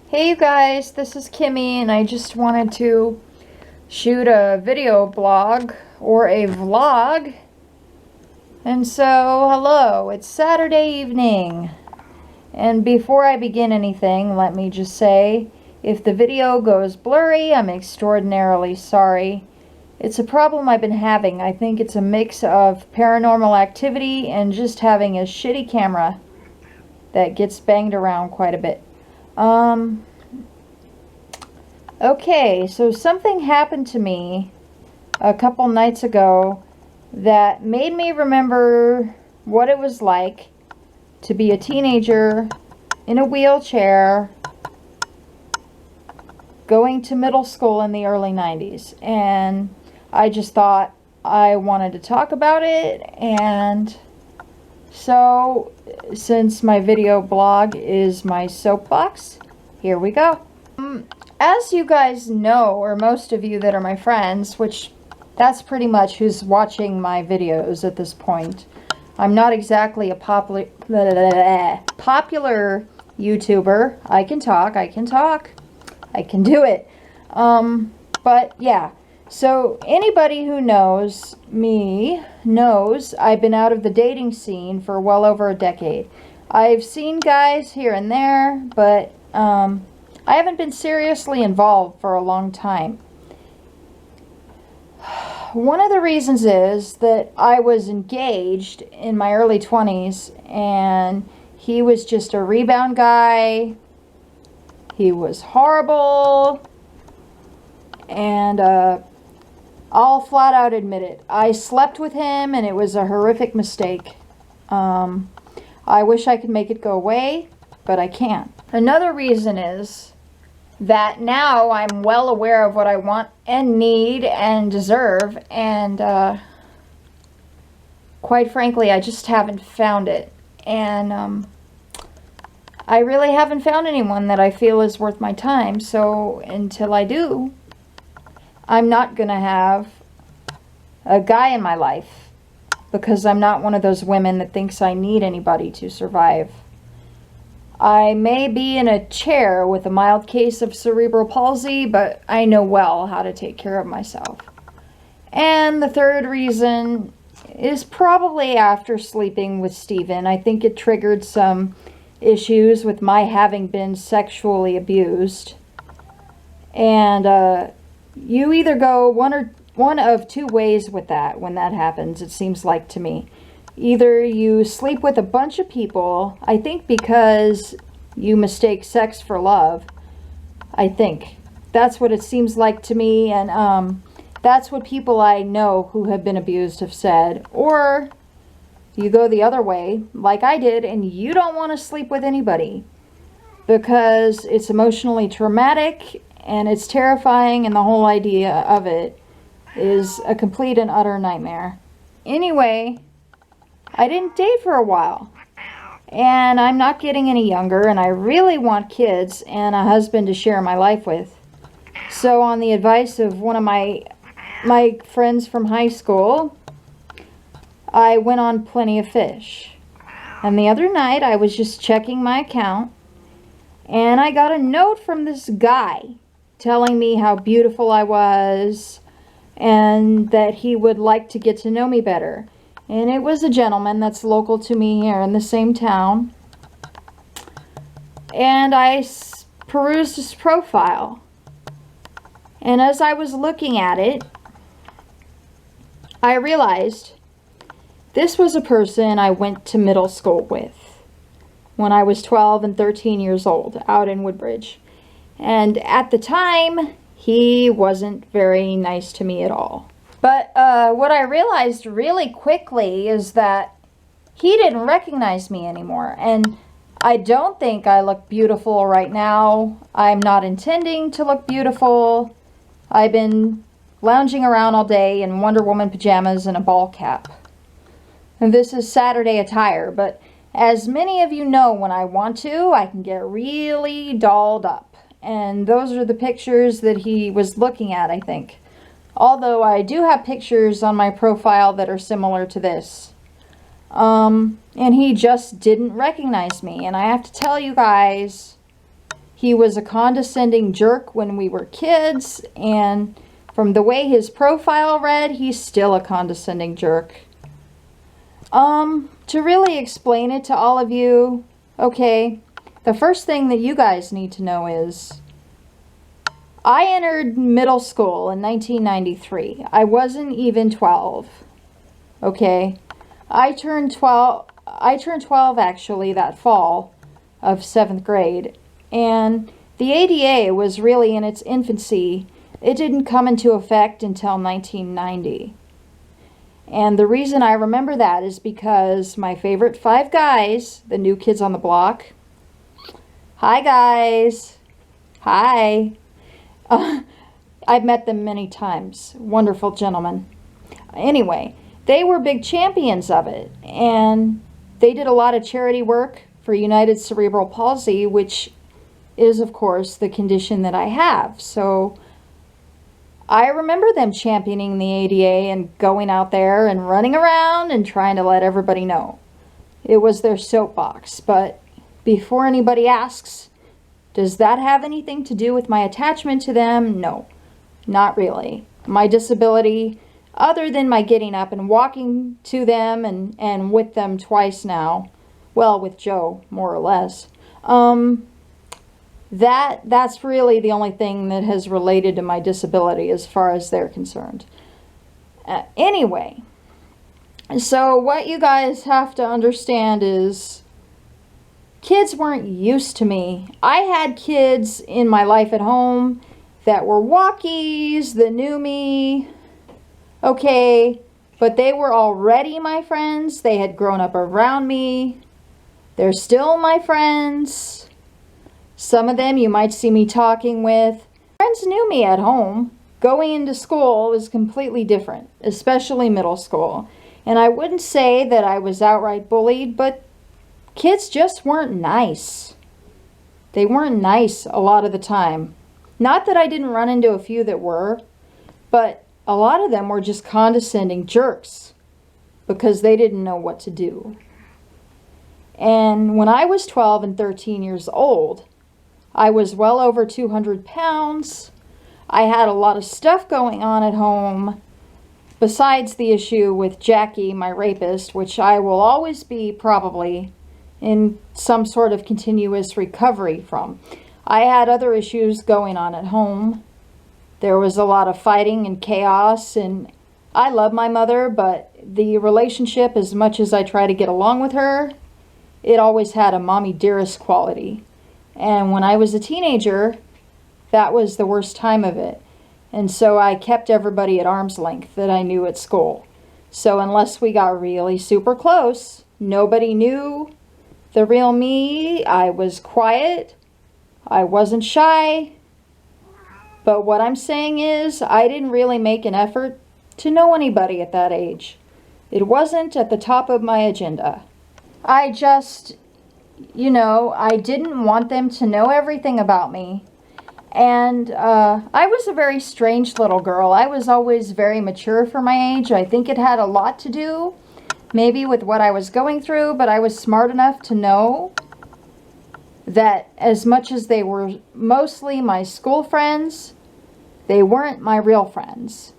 Hey you guys, this is Kimmy and I just wanted to shoot a video blog or a vlog. And so, hello, it's Saturday evening. And before I begin anything, let me just say, if the video goes blurry, I'm extraordinarily sorry. It's a problem I've been having. I think it's a mix of paranormal activity and just having a shitty camera that gets banged around quite a bit. Okay, so something happened to me a couple nights ago that made me remember what it was like to be a teenager in a wheelchair going to middle school in the early 90s. And I just thought I wanted to talk about it, and so since my video blog is my soapbox, here we go. As you guys know, or most of you that are my friends, which that's pretty much who's watching my videos at this point, I'm not exactly a popular YouTuber. I can talk, I can do it. But yeah, so anybody who knows me knows I've been out of the dating scene for well over a decade. I've seen guys here and there, but I haven't been seriously involved for a long time. One of the reasons is that I was engaged in my early 20s, and he was just a rebound guy. He was horrible, and I'll flat out admit it. I slept with him, and it was a horrific mistake. I wish I could make it go away, but I can't. Another reason is that now I'm well aware of what I want and need and deserve, and quite frankly, I just haven't found it. And I really haven't found anyone that I feel is worth my time, so until I do, I'm not gonna have a guy in my life, because I'm not one of those women that thinks I need anybody to survive. I may be in a chair with a mild case of cerebral palsy, but I know well how to take care of myself. And the third reason is probably after sleeping with Steven. I think it triggered some issues with my having been sexually abused. And you either go one of two ways with that when that happens, it seems like to me. Either you sleep with a bunch of people, I think because you mistake sex for love. I think. That's what it seems like to me, and that's what people I know who have been abused have said. Or you go the other way, like I did, and you don't want to sleep with anybody because it's emotionally traumatic and it's terrifying, and the whole idea of it is a complete and utter nightmare. Anyway, I didn't date for a while, and I'm not getting any younger, and I really want kids and a husband to share my life with. So on the advice of one of my friends from high school, I went on Plenty of Fish. And the other night I was just checking my account, and I got a note from this guy telling me how beautiful I was and that he would like to get to know me better. And it was a gentleman that's local to me here in the same town. And I perused his profile. And as I was looking at it, I realized this was a person I went to middle school with when I was 12 and 13 years old out in Woodbridge. And at the time, he wasn't very nice to me at all. But what I realized really quickly is that he didn't recognize me anymore. And I don't think I look beautiful right now. I'm not intending to look beautiful. I've been lounging around all day in Wonder Woman pajamas and a ball cap. And this is Saturday attire, but as many of you know, when I want to, I can get really dolled up. And those are the pictures that he was looking at, I think. Although I do have pictures on my profile that are similar to this. And he just didn't recognize me. And I have to tell you guys, He was a condescending jerk when we were kids, and from the way his profile read, he's still a condescending jerk. To really explain it to all of you, okay, the first thing that you guys need to know is I entered middle school in 1993. I wasn't even 12. Okay? I turned 12 actually that fall of 7th grade, and the ADA was really in its infancy. It didn't come into effect until 1990. And the reason I remember that is because my favorite 5 guys, the new kids on the block. Hi guys. Hi. I've met them many times. Wonderful gentlemen. Anyway, they were big champions of it, and they did a lot of charity work for United Cerebral Palsy, which is, of course, the condition that I have. So I remember them championing the ADA and going out there and running around and trying to let everybody know. It was their soapbox. But before anybody asks, does that have anything to do with my attachment to them? No, not really. My disability, other than my getting up and walking to them and with them twice now, well, with Joe, more or less, that's really the only thing that has related to my disability as far as they're concerned. Anyway, so what you guys have to understand is kids weren't used to me. I had kids in my life at home that were walkies, that knew me, okay, but they were already my friends. They had grown up around me. They're still my friends. Some of them you might see me talking with. Friends knew me at home. Going into school was completely different, especially middle school. And I wouldn't say that I was outright bullied, but kids just weren't nice. They weren't nice a lot of the time. Not that I didn't run into a few that were, but a lot of them were just condescending jerks because they didn't know what to do. And when I was 12 and 13 years old, I was well over 200 pounds. I had a lot of stuff going on at home, besides the issue with Jackie, my rapist, which I will always be probably in some sort of continuous recovery from. I had other issues going on at home. There was a lot of fighting and chaos, and I love my mother, but the relationship, as much as I try to get along with her, it always had a mommy dearest quality. And when I was a teenager, that was the worst time of it. And so I kept everybody at arm's length that I knew at school. So unless we got really super close, nobody knew the real me. I was quiet. I wasn't shy. But what I'm saying is, I didn't really make an effort to know anybody at that age. It wasn't at the top of my agenda. I just, I didn't want them to know everything about me. And I was a very strange little girl. I was always very mature for my age. I think it had a lot to do maybe with what I was going through, but I was smart enough to know that as much as they were mostly my school friends, they weren't my real friends.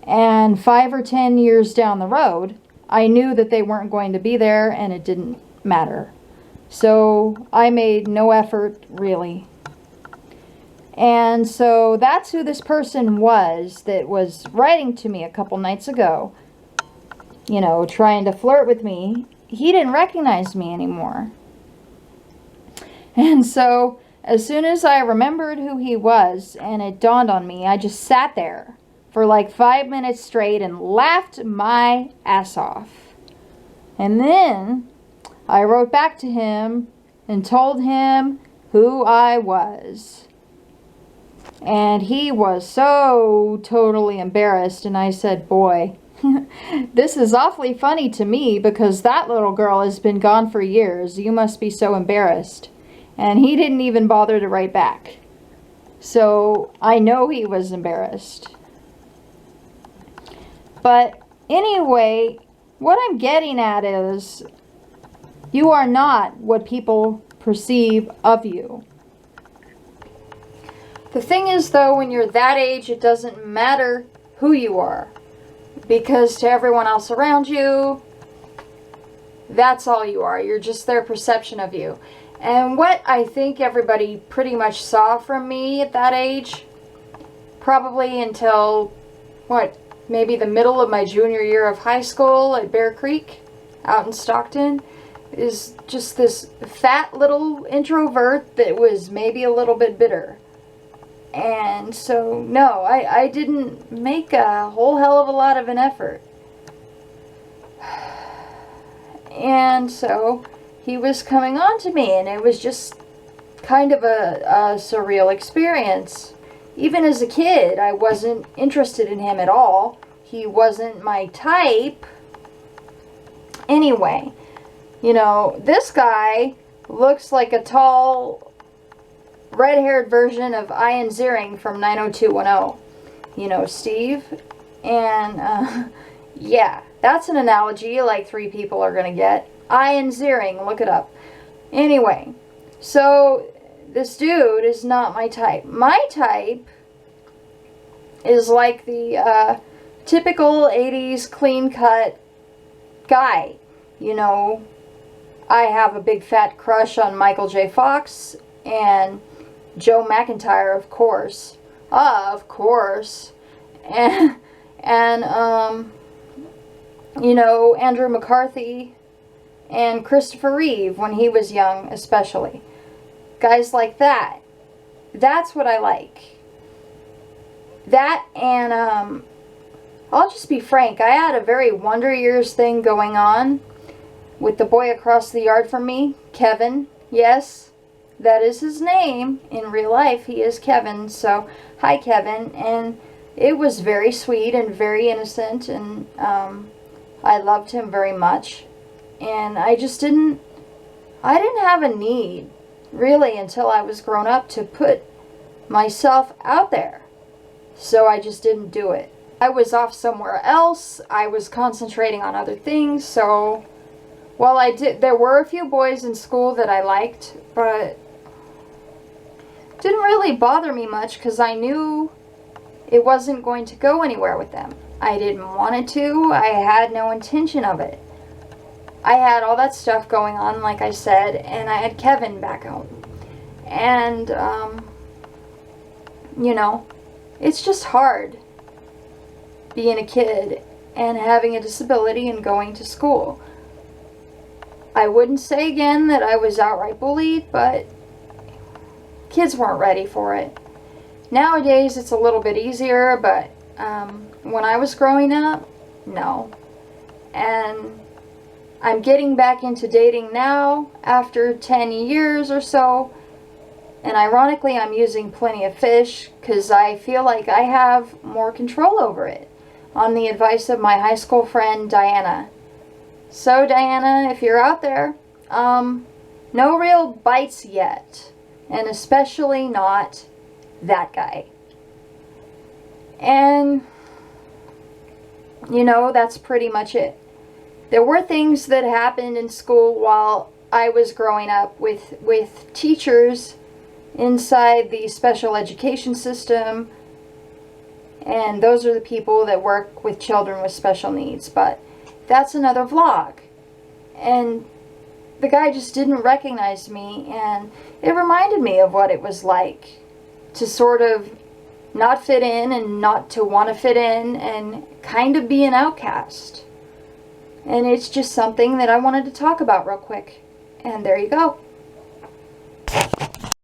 And 5 or 10 years down the road, I knew that they weren't going to be there, and it didn't matter. So I made no effort, really. And so that's who this person was that was writing to me a couple nights ago, trying to flirt with me. He didn't recognize me anymore. And so as soon as I remembered who he was and it dawned on me, I just sat there for like 5 minutes straight and laughed my ass off. And then I wrote back to him and told him who I was. And he was so totally embarrassed, and I said, boy, this is awfully funny to me because that little girl has been gone for years. You must be so embarrassed. And he didn't even bother to write back. So I know he was embarrassed. But anyway, what I'm getting at is you are not what people perceive of you. The thing is, though, when you're that age, it doesn't matter who you are. Because to everyone else around you, that's all you are. You're just their perception of you. And what I think everybody pretty much saw from me at that age, probably until, maybe the middle of my junior year of high school at Bear Creek, out in Stockton, is just this fat little introvert that was maybe a little bit bitter. And so, no, I didn't make a whole hell of a lot of an effort. And so he was coming on to me, and it was just kind of a surreal experience. Even as a kid, I wasn't interested in him at all. He wasn't my type. Anyway, you know, this guy looks like a tall, red-haired version of Ian Ziering from 90210. You know, Steve. And, yeah, that's an analogy like 3 people are going to get. Ian Ziering, look it up. Anyway, so this dude is not my type. My type is like the typical 80s clean-cut guy. You know, I have a big fat crush on Michael J. Fox and Joe McIntyre, of course. Of course. And you know, Andrew McCarthy and Christopher Reeve when he was young, especially. Guys like that. That's what I like. That and, I'll just be frank, I had a very Wonder Years thing going on with the boy across the yard from me, Kevin. Yes, that is his name. In real life, he is Kevin. So, hi, Kevin. And it was very sweet and very innocent, and I loved him very much. And I didn't have a need, really, until I was grown up to put myself out there. So I just didn't do it. I was off somewhere else. I was concentrating on other things. So, well, there were a few boys in school that I liked, but it didn't really bother me much because I knew it wasn't going to go anywhere with them. I didn't want it to. I had no intention of it. I had all that stuff going on, like I said, and I had Kevin back home. And, you know, it's just hard being a kid and having a disability and going to school. I wouldn't say again that I was outright bullied, but kids weren't ready for it. Nowadays, it's a little bit easier, but when I was growing up, no. And I'm getting back into dating now after 10 years or so. And ironically, I'm using Plenty of Fish because I feel like I have more control over it, on the advice of my high school friend, Diana. So, Diana, if you're out there, no real bites yet. And especially not that guy. And, you know, that's pretty much it. There were things that happened in school while I was growing up with teachers inside the special education system. And those are the people that work with children with special needs. But that's another vlog. And the guy just didn't recognize me. And it reminded me of what it was like to sort of not fit in and not to want to fit in and kind of be an outcast. And it's just something that I wanted to talk about real quick. And there you go.